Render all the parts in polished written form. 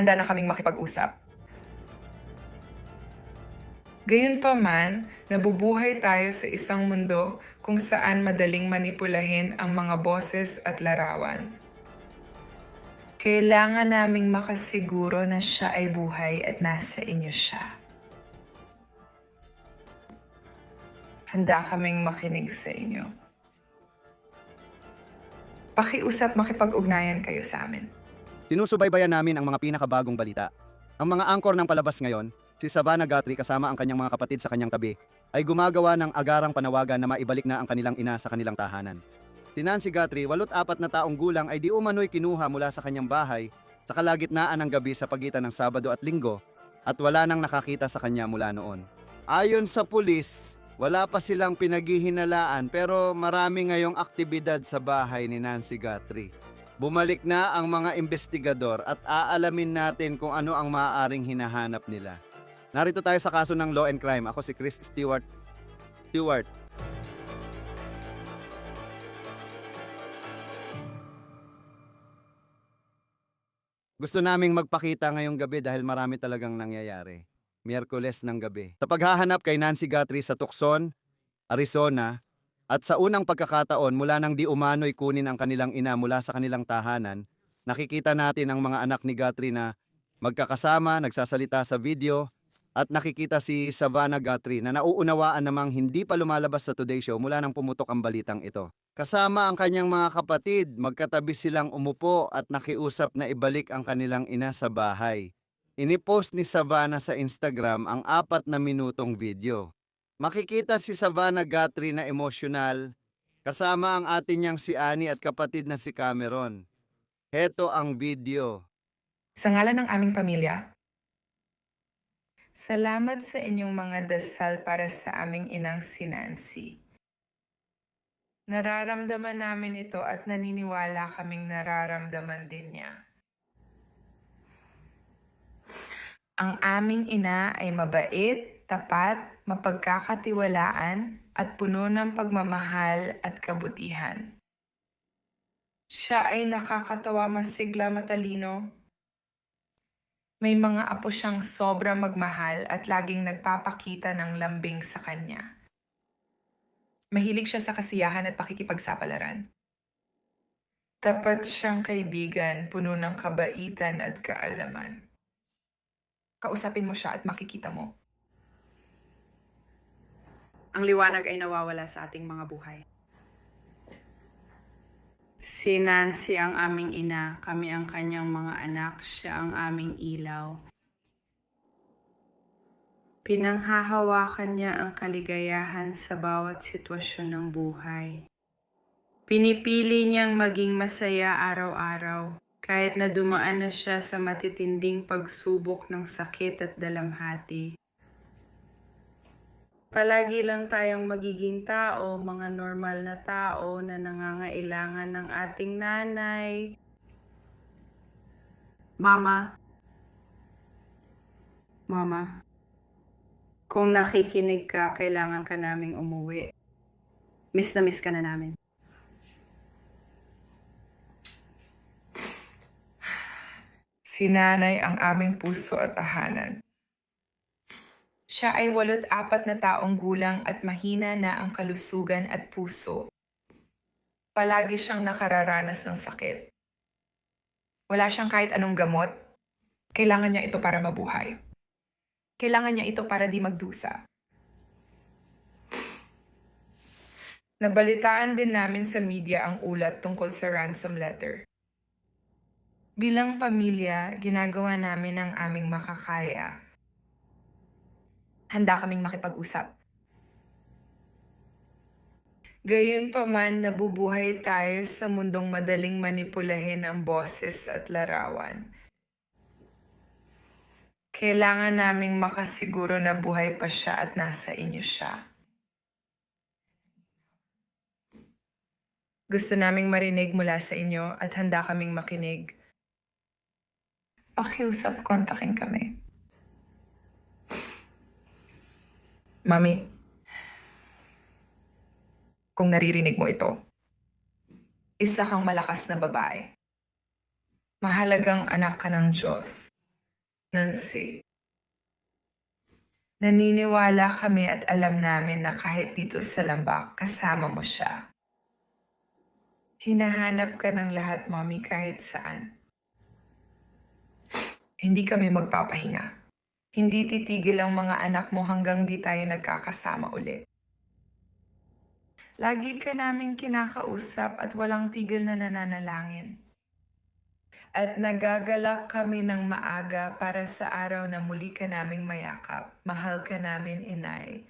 handa na kaming makipag-usap. Gayunpaman, nabubuhay tayo sa isang mundo kung saan madaling manipulahin ang mga boses at larawan. Kailangan naming makasiguro na siya ay buhay at nasa inyo siya. Handa kaming makinig sa inyo. Pakiusap makipag-ugnayan kayo sa amin. Sinusubaybayan namin ang mga pinakabagong balita. Ang mga angkor ng palabas ngayon, si Savannah Guthrie kasama ang kanyang mga kapatid sa kanyang tabi, ay gumagawa ng agarang panawagan na maibalik na ang kanilang ina sa kanilang tahanan. Si Nancy Guthrie, 84 na taong gulang, ay di umano'y kinuha mula sa kanyang bahay sa kalagitnaan ng gabi sa pagitan ng Sabado at Linggo at wala nang nakakita sa kanya mula noon. Ayon sa pulis, wala pa silang pinaghihinalaan pero marami ngayong aktibidad sa bahay ni Nancy Guthrie. Bumalik na ang mga investigador at aalamin natin kung ano ang maaaring hinahanap nila. Narito tayo sa kaso ng Law and Crime. Ako si Chris Stewart. Gusto naming magpakita ngayong gabi dahil marami talagang nangyayari. Miyerkules ng gabi. Sa paghahanap kay Nancy Guthrie sa Tucson, Arizona, at sa unang pagkakataon mula nang di umano'y kunin ang kanilang ina mula sa kanilang tahanan, nakikita natin ang mga anak ni Guthrie na magkakasama, nagsasalita sa video, at nakikita si Savannah Guthrie na nauunawaan namang hindi pa lumalabas sa Today Show mula nang pumutok ang balitang ito. Kasama ang kanyang mga kapatid, magkatabi silang umupo at nakiusap na ibalik ang kanilang ina sa bahay. Inipost ni Savannah sa Instagram ang 4 na minutong video. Makikita si Savannah Guthrie na emosyonal, kasama ang atin niyang si Annie at kapatid na si Cameron. Heto ang video. Sa ngalan ng aming pamilya, salamat sa inyong mga dasal para sa aming inang si Nancy. Nararamdaman namin ito at naniniwala kaming nararamdaman din niya. Ang aming ina ay mabait, tapat, mapagkakatiwalaan at puno ng pagmamahal at kabutihan. Siya ay nakakatawa, masigla, matalino. May mga apo siyang sobra magmahal at laging nagpapakita ng lambing sa kanya. Mahilig siya sa kasiyahan at pakikipagsapalaran. Tapat siyang kaibigan, puno ng kabaitan at kaalaman. Kausapin mo siya at makikita mo. Ang liwanag ay nawawala sa ating mga buhay. Si Nancy ang aming ina, kami ang kanyang mga anak, siya ang aming ilaw. Pinanghahawakan niya ang kaligayahan sa bawat sitwasyon ng buhay. Pinipili niyang maging masaya araw-araw, kahit na dumaan na siya sa matitinding pagsubok ng sakit at dalamhati. Palagi lang tayong magiging tao, mga normal na tao na nangangailangan ng ating nanay. Mama. Kung nakikinig ka, kailangan ka naming umuwi. Miss na miss ka na namin. Si Nanay ang aming puso at tahanan. Siya ay 84 na taong gulang at mahina na ang kalusugan at puso. Palagi siyang nakararanas ng sakit. Wala siyang kahit anong gamot. Kailangan niya ito para mabuhay. Kailangan niya ito para di magdusa. Nabalitaan din namin sa media ang ulat tungkol sa ransom letter. Bilang pamilya, ginagawa namin ang aming makakaya. Handa kaming makipag-usap. Gayunpaman, nabubuhay tayo sa mundong madaling manipulahin ang boses at larawan. Kailangan naming makasiguro na buhay pa siya at nasa inyo siya. Gusto naming marinig mula sa inyo at handa kaming makinig. Pakiusap, kontakin kami. Mami, kung naririnig mo ito, isa kang malakas na babae. Mahalagang anak ka ng Diyos. Nancy. Naniniwala kami at alam namin na kahit dito sa lambak, kasama mo siya. Hinahanap ka ng lahat, Mommy, kahit saan. Hindi kami magpapahinga. Hindi titigil ang mga anak mo hanggang di tayo nagkakasama ulit. Lagi ka naming kinakausap at walang tigil na nananalangin. At nagagalak kami ng maaga para sa araw na muli ka naming mayakap. Mahal ka namin, Inay.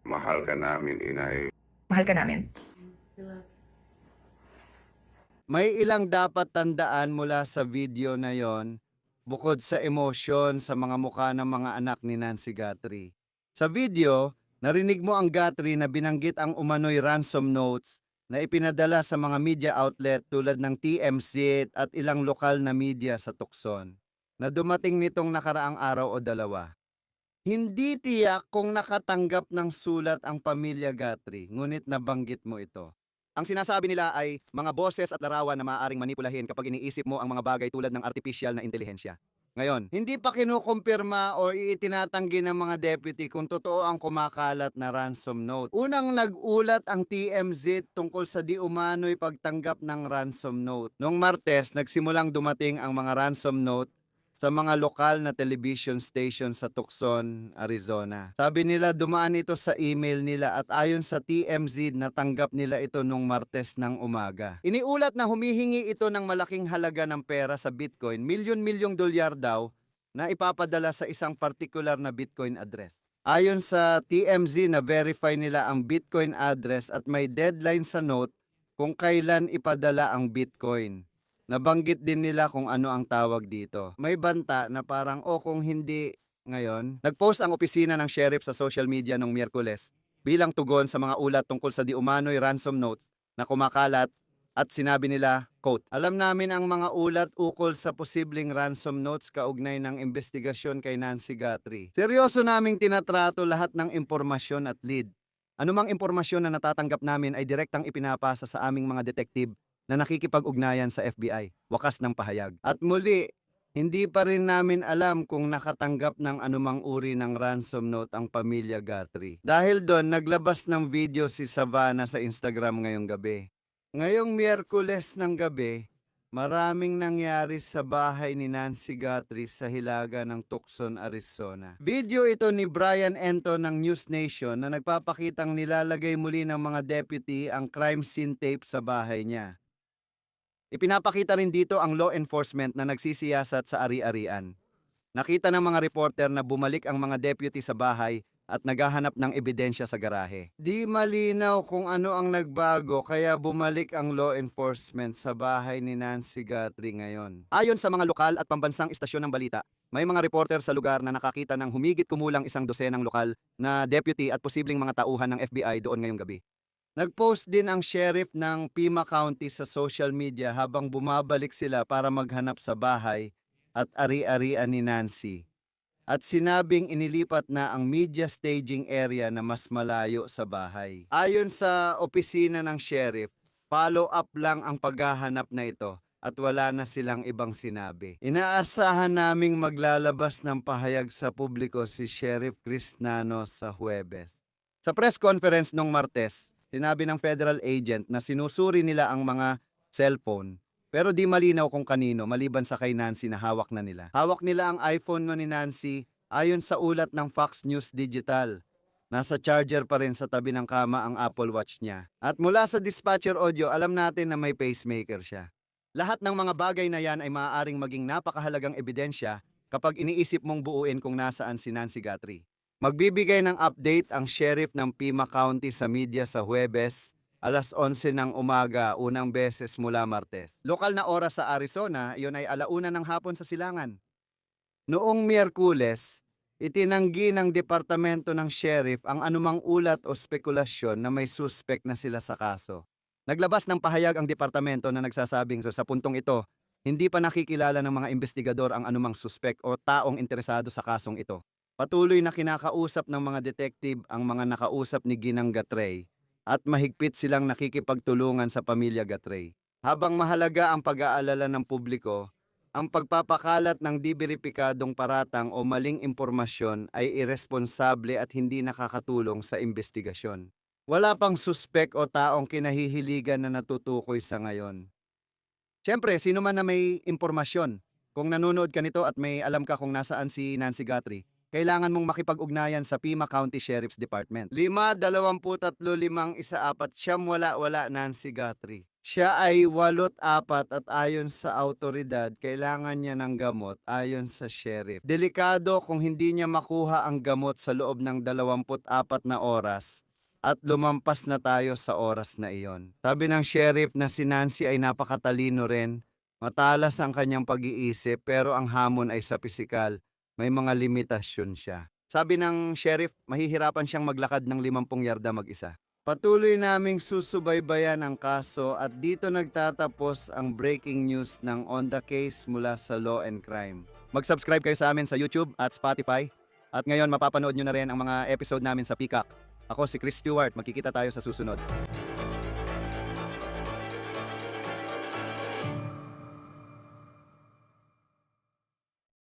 Mahal ka namin, Inay. Mahal ka namin. May ilang dapat tandaan mula sa video na yon, bukod sa emosyon sa mga mukha ng mga anak ni Nancy Guthrie. Sa video, narinig mo ang Guthrie na binanggit ang umano'y ransom notes na ipinadala sa mga media outlet tulad ng TMZ at ilang lokal na media sa Tucson, na dumating nitong nakaraang araw o dalawa. Hindi tiyak kung nakatanggap ng sulat ang pamilya Guthrie, ngunit nabanggit mo ito. Ang sinasabi nila ay mga boses at larawan na maaaring manipulahin kapag iniisip mo ang mga bagay tulad ng artificial na intelihensya. Ngayon, hindi pa kinukumpirma o itinatanggi ng mga deputy kung totoo ang kumakalat na ransom note. Unang nag-ulat ang TMZ tungkol sa di umano'y pagtanggap ng ransom note. Noong Martes, nagsimulang dumating ang mga ransom note sa mga lokal na television station sa Tucson, Arizona. Sabi nila dumaan ito sa email nila at ayon sa TMZ natanggap nila ito nung Martes ng umaga. Iniulat na humihingi ito ng malaking halaga ng pera sa Bitcoin, milyon-milyong dolyar daw, na ipapadala sa isang partikular na Bitcoin address. Ayon sa TMZ na verify nila ang Bitcoin address at may deadline sa note kung kailan ipadala ang Bitcoin. Nabanggit din nila kung ano ang tawag dito. May banta na parang kung hindi ngayon. Nagpost ang opisina ng sheriff sa social media noong Miyerkules bilang tugon sa mga ulat tungkol sa di umano'y ransom notes na kumakalat at sinabi nila, quote, "Alam namin ang mga ulat ukol sa posibleng ransom notes kaugnay ng investigasyon kay Nancy Guthrie. Seryoso naming tinatrato lahat ng impormasyon at lead. Anumang impormasyon na natatanggap namin ay direktang ipinapasa sa aming mga detective na nakikipag-ugnayan sa FBI, wakas ng pahayag. At muli, hindi pa rin namin alam kung nakatanggap ng anumang uri ng ransom note ang pamilya Guthrie. Dahil doon, naglabas ng video si Savannah sa Instagram ngayong gabi. Ngayong Miyerkules ng gabi, maraming nangyari sa bahay ni Nancy Guthrie sa hilaga ng Tucson, Arizona. Video ito ni Brian Ento ng News Nation na nagpapakitang nilalagay muli ng mga deputy ang crime scene tape sa bahay niya. Ipinapakita rin dito ang law enforcement na nagsisiyasat sa ari-arian. Nakita ng mga reporter na bumalik ang mga deputy sa bahay at naghahanap ng ebidensya sa garahe. Di malinaw kung ano ang nagbago kaya bumalik ang law enforcement sa bahay ni Nancy Guthrie ngayon. Ayon sa mga lokal at pambansang istasyon ng balita, may mga reporter sa lugar na nakakita ng humigit kumulang 100 lokal na deputy at posibleng mga tauhan ng FBI doon ngayong gabi. Nag-post din ang sheriff ng Pima County sa social media habang bumabalik sila para maghanap sa bahay at ari-arian ni Nancy. At sinabing inilipat na ang media staging area na mas malayo sa bahay. Ayon sa opisina ng sheriff, follow-up lang ang paghahanap na ito at wala na silang ibang sinabi. Inaasahan naming maglalabas ng pahayag sa publiko si Sheriff Chris Nano sa Huwebes. Sa press conference nung Martes, sinabi ng federal agent na sinusuri nila ang mga cellphone pero di malinaw kung kanino maliban sa kay Nancy na hawak na nila. Hawak nila ang iPhone ni Nancy ayon sa ulat ng Fox News Digital. Nasa charger pa rin sa tabi ng kama ang Apple Watch niya. At mula sa dispatcher audio, alam natin na may pacemaker siya. Lahat ng mga bagay na yan ay maaaring maging napakahalagang ebidensya kapag iniisip mong buuin kung nasaan si Nancy Guthrie. Magbibigay ng update ang sheriff ng Pima County sa media sa Huwebes, alas 11 ng umaga, unang beses mula Martes. Lokal na oras sa Arizona, iyon ay alauna ng hapon sa Silangan. Noong Miyerkules, itinanggi ng departamento ng sheriff ang anumang ulat o spekulasyon na may suspect na sila sa kaso. Naglabas ng pahayag ang departamento na nagsasabing sa puntong ito, hindi pa nakikilala ng mga investigador ang anumang suspect o taong interesado sa kasong ito. Patuloy na kinakausap ng mga detective ang mga nakausap ni Ginang Guthrie at mahigpit silang nakikipagtulungan sa pamilya Guthrie. Habang mahalaga ang pag-aalala ng publiko, Ang pagpapakalat ng di beripikadong paratang o maling impormasyon ay irresponsable at hindi nakakatulong sa investigasyon. Wala pang suspek o taong kinahihiligan na natutukoy sa ngayon. Siyempre, sino man na may impormasyon, kung nanonood ka nito at may alam ka kung nasaan si Nancy Guthrie, kailangan mong makipag-ugnayan sa Pima County Sheriff's Department. 5-23-1-4 siyam wala Nancy Guthrie. Siya ay 84 at ayon sa autoridad, kailangan niya ng gamot ayon sa sheriff. Delikado kung hindi niya makuha ang gamot sa loob ng 24 na oras at lumampas na tayo sa oras na iyon. Sabi ng sheriff na si Nancy ay napakatalino rin, matalas ang kanyang pag-iisip pero ang hamon ay sa pisikal. May mga limitasyon siya. Sabi ng sheriff, mahihirapan siyang maglakad ng 50 yarda mag-isa. Patuloy naming susubaybayan ang kaso at dito nagtatapos ang breaking news ng On The Case mula sa Law and Crime. Mag-subscribe kayo sa amin sa YouTube at Spotify at ngayon mapapanood nyo na rin ang mga episode namin sa Peacock. Ako si Chris Stewart, magkikita tayo sa susunod.